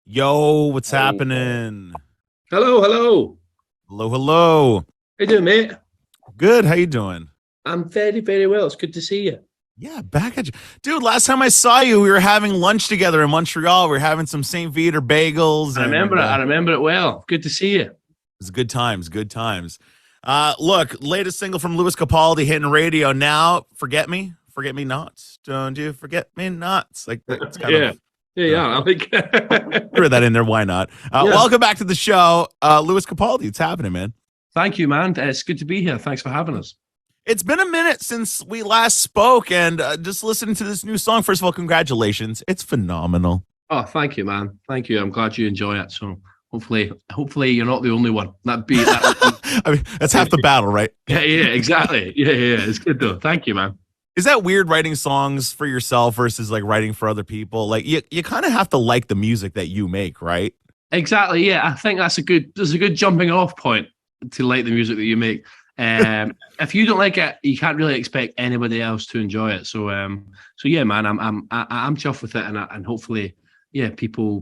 Yo, what's Hey. happening? Hello, hello. Hello, hello. How you doing, mate? Good. How you doing? I'm very, very well. It's good to see you. Yeah, back at you. Dude, last time I saw you, we were having lunch together in Montreal. We were having some St. Viator bagels I remember and it. I remember it well. Good to see you. it was good times, good times. Look, latest single from Louis Capaldi hitting radio now. Forget me not. Don't you forget me not. It's like it's kind Yeah. of Yeah, uh, yeah. I think. threw that in there. Why not? Yeah. Welcome back to the show. Louis Capaldi, it's happening, man. Thank you, man. It's good to be here. Thanks for having us. It's been a minute since we last spoke, and just listening to this new song. First of all, congratulations! It's phenomenal. Oh, thank you, man. Thank you. I'm glad you enjoy it. So hopefully you're not the only one. That. I mean, that's half the battle, right? Yeah, yeah, exactly. Yeah, yeah. It's good though. Thank you, man. Is that weird writing songs for yourself versus like writing for other people? Like you kind of have to like the music that you make, right? Exactly. Yeah, I think that's a good jumping off point to like the music that you make. If you don't like it, you can't really expect anybody else to enjoy it. So yeah, man, I'm chuffed with it, and hopefully, yeah, people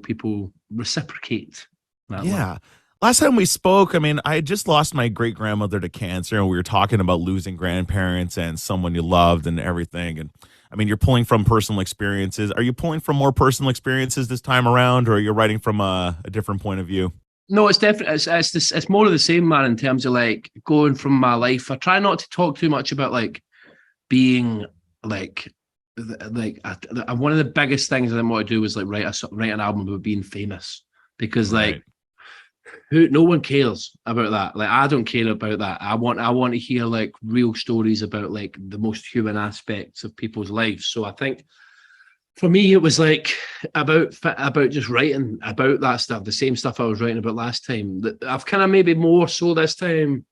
reciprocate that love. Yeah. Last time we spoke, I mean, I had just lost my great grandmother to cancer, and we were talking about losing grandparents and someone you loved and everything. And I mean, you're pulling from personal experiences. Are you pulling from more personal experiences this time around, or are you writing from a different point of view? No, it's definitely it's more of the same, man. In terms of like going from my life, I try not to talk too much about like being like one of the biggest things I want to do is like write an album about being famous because like Right. who no one cares about that. Like I don't care about that. I want to hear like real stories about like the most human aspects of people's lives. So I think for me it was like about just writing about that stuff, the same stuff I was writing about last time. That I've kind of maybe more so this time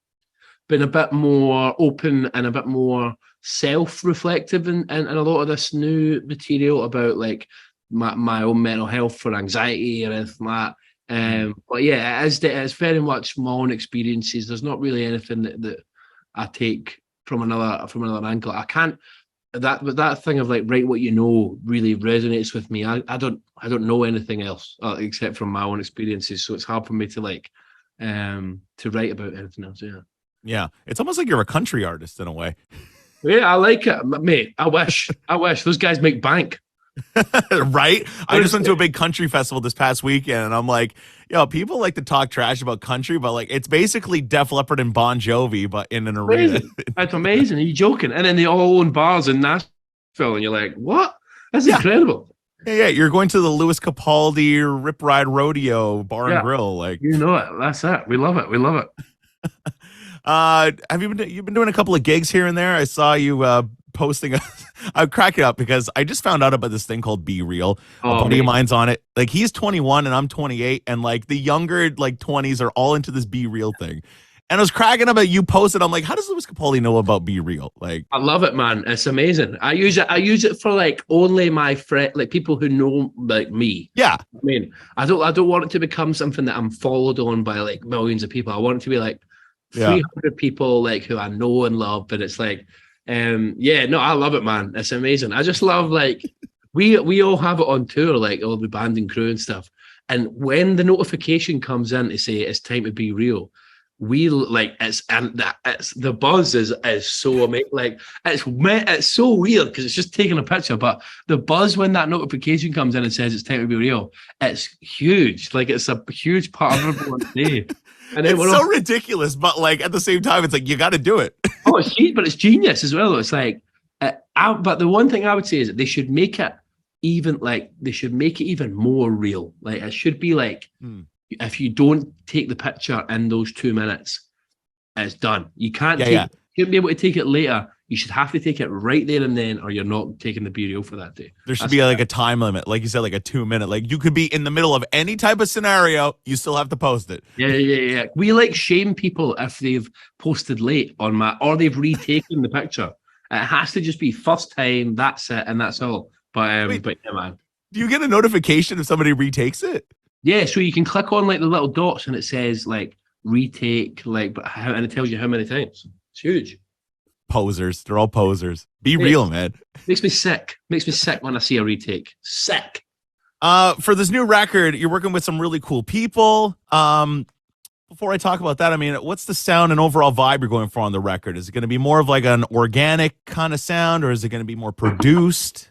been a bit more open and a bit more self-reflective in a lot of this new material about like my own mental health for anxiety and anything like that. Mm. But yeah, it's very much my own experiences. There's not really anything that I take from another angle. I can't that thing of like write what you know really resonates with me. I don't know anything else except from my own experiences. So it's hard for me to write about anything else. Yeah. Yeah. It's almost like you're a country artist in a way. Yeah, I like it, mate. I wish those guys make bank. Right? I just went to a Honestly. big country festival this past weekend and I'm like, people like to talk trash about country, but like it's basically Def Leppard and Bon Jovi, but in an arena. Amazing. That's amazing. Are you joking? And then they all own bars in Nashville, and you're like, what? That's Yeah. incredible. Yeah. You're going to the Louis Capaldi Rip Ride Rodeo Bar and Yeah, Grill. Like, you know it. That's it. We love it. We love it. have you've been doing a couple of gigs here and there? I saw you posting. I'm cracking up because I just found out about this thing called BeReal. A Oh, buddy of mate. mine's on it. Like he's 21 and I'm 28, and like the younger like 20s are all into this BeReal thing. And I was cracking up at you posted. I'm like, how does Louis Capaldi know about BeReal? Like, I love it, man. It's amazing. I use it for like only my friend, like people who know like me. yeah, I mean, I don't want it to become something that I'm followed on by like millions of people. I want it to be like yeah. 300 people like who I know and love. But it's like, yeah, no, I love it, man. It's amazing. I just love like we all have it on tour, like all the band and crew and stuff. And when the notification comes in to say it's time to be real, we like it's the buzz is so amazing. Like it's so weird because it's just taking a picture, but the buzz when that notification comes in and says it's time to be real, it's huge. Like it's a huge part of everyone's day. And then It's we're so all, ridiculous, but like at the same time, it's like you got to do it. oh, but it's genius as well. It's like, but the one thing I would say is that they should make it even more real. Like it should be like Hmm. if you don't take the picture in those 2 minutes, it's done. You can't Yeah, take. yeah. You shouldn't be able to take it later. You should have to take it right there and then, or you're not taking the BeReal for that day. There should That's be like a time limit, like you said, like a 2 minute. Like you could be in the middle of any type of scenario, you still have to post it. yeah, yeah, yeah, yeah. We like shame people if they've posted late on or they've retaken the picture. It has to just be first time. That's it, and that's all. Wait, But yeah, man. do you get a notification if somebody retakes it? Yeah, so you can click on like the little dots and it says like retake, like and it tells you how many times. It's huge. Posers, they're all posers. Be Mate, real, man. makes me sick. Makes me sick when I see a retake. Sick. For this new record, you're working with some really cool people. Before I talk about that, I mean, what's the sound and overall vibe you're going for on the record? Is it going to be more of like an organic kind of sound, or is it going to be more produced?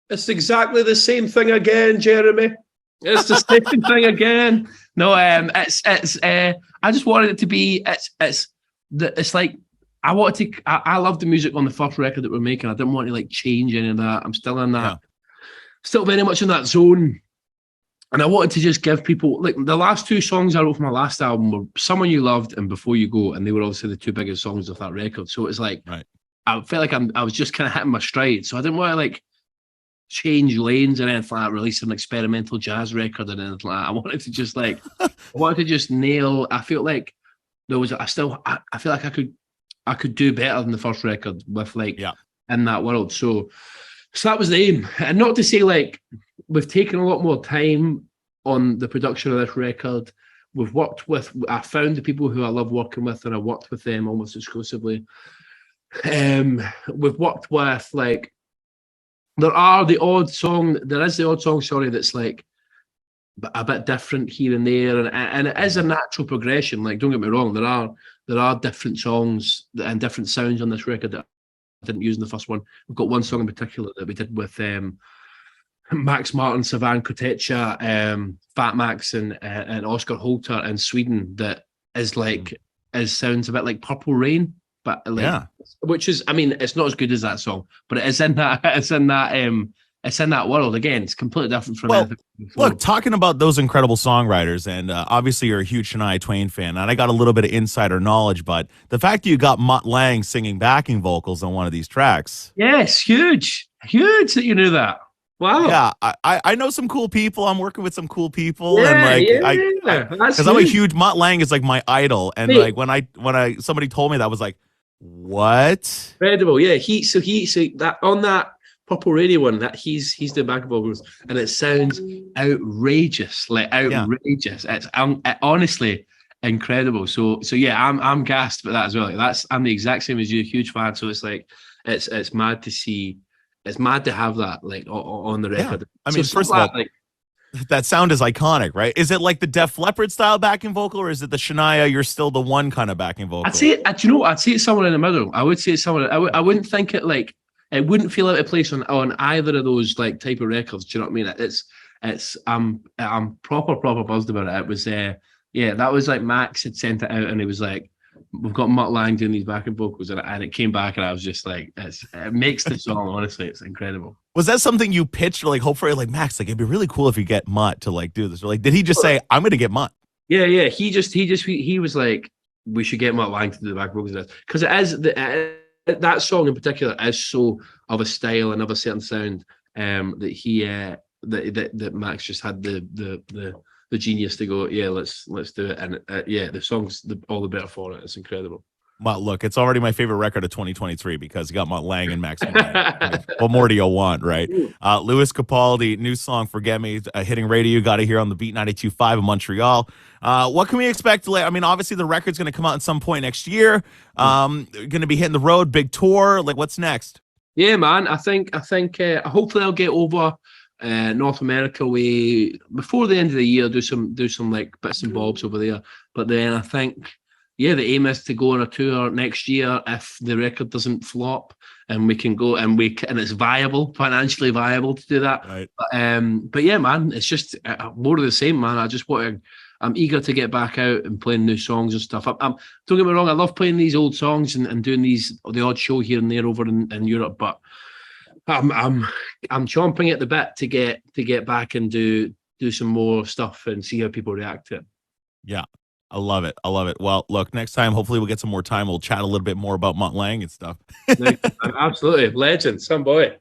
It's exactly the same thing again, Jeremy. It's the same thing again. No, it's. I just wanted it to be. It's like I wanted to. I love the music on the first record that we're making. I didn't want to like change any of that. I'm still in that. Yeah. Still very much in that zone. And I wanted to just give people like the last two songs I wrote for my last album were "Someone You Loved" and "Before You Go," and they were obviously the two biggest songs of that record. So it's like Right. I felt like I was just kind of hitting my stride. So I didn't want to like change lanes or anything like that, release an experimental jazz record and anything like that. I wanted to just like I wanted to just nail. I feel like there was I feel like I could do better than the first record with like in that world. So that was the aim. And not to say like we've taken a lot more time on the production of this record. We've worked with I found the people who I love working with and I worked with them almost exclusively. We've worked with like there is the odd song, sorry, that's like a bit different here and there, and it is a natural progression. Like, don't get me wrong, there are different songs and different sounds on this record that I didn't use in the first one. We've got one song in particular that we did with Max Martin, Savan Kotecha, Fat Max, and Oscar Holter in Sweden that is like sounds a bit like Purple Rain. But like, which is, I mean, it's not as good as that song, but it is in that, it's in that world. Again, it's completely different from anything before. Look, talking about those incredible songwriters, and obviously you're a huge Shania Twain fan, and I got a little bit of insider knowledge, but the fact that you got Mutt Lange singing backing vocals on one of these tracks. Yes, huge that you knew that. Wow. Yeah, I know some cool people. I'm working with some cool people, and like, because I'm a huge Mutt Lange is like my idol, and like when I somebody told me that, I was like, what? Incredible, yeah. So that on that Purple Radio one, that he's the back vocals, and it sounds outrageous, like outrageous. It's honestly incredible. So yeah, I'm gassed about that as well. Like I'm the exact same as you, huge fan. So it's like it's mad to see. It's mad to have that like on the record. Yeah. I mean, first of all, like, that sound is iconic, right? Is it like the Def Leppard style backing vocal, or is it the Shania "You're Still the One" kind of backing vocal? I'd say it's somewhere in the middle. I would say it's somewhere. I wouldn't think it like it wouldn't feel out of place on either of those like type of records. Do you know what I mean? It's I'm proper buzzed about it. It was that was like Max had sent it out and he was like, we've got Mutt Lange doing these backing vocals, and it came back, and I was just like, it makes the song. Honestly, it's incredible. Was that something you pitched, or like, hopefully, like Max, like it'd be really cool if you get Mutt to like do this, or like, did he just say, "I'm going to get Mutt"? Yeah. He was like, we should get Mutt Lange to do the back vocals because it is that song in particular is so of a style and of a certain sound that he that Max just had the genius to go, let's do it, and the song's all the better for it. It's incredible. Mutt, look, it's already my favorite record of 2023 because you got Mutt Lange and Max Martin. I mean, what more do you want, right? Louis Capaldi, new song "Forget Me," hitting radio. You got to hear on the Beat 92.5 in Montreal. What can we expect? I mean, obviously the record's going to come out at some point next year. Going to be hitting the road, big tour. Like, what's next? Yeah, man. I think hopefully I'll get over North America way before the end of the year. Do some like bits and bobs over there. But then I think, the aim is to go on a tour next year if the record doesn't flop, and we can go and it's financially viable to do that. Right. But yeah, man, it's just more of the same, man. I'm eager to get back out and playing new songs and stuff. Don't get me wrong, I love playing these old songs and doing the odd show here and there over in Europe, but I'm chomping at the bit to get back and do some more stuff and see how people react to it. Yeah. I love it. Well, look, next time, hopefully we'll get some more time. We'll chat a little bit more about Mutt Lange and stuff. Absolutely. Legend. Some boy.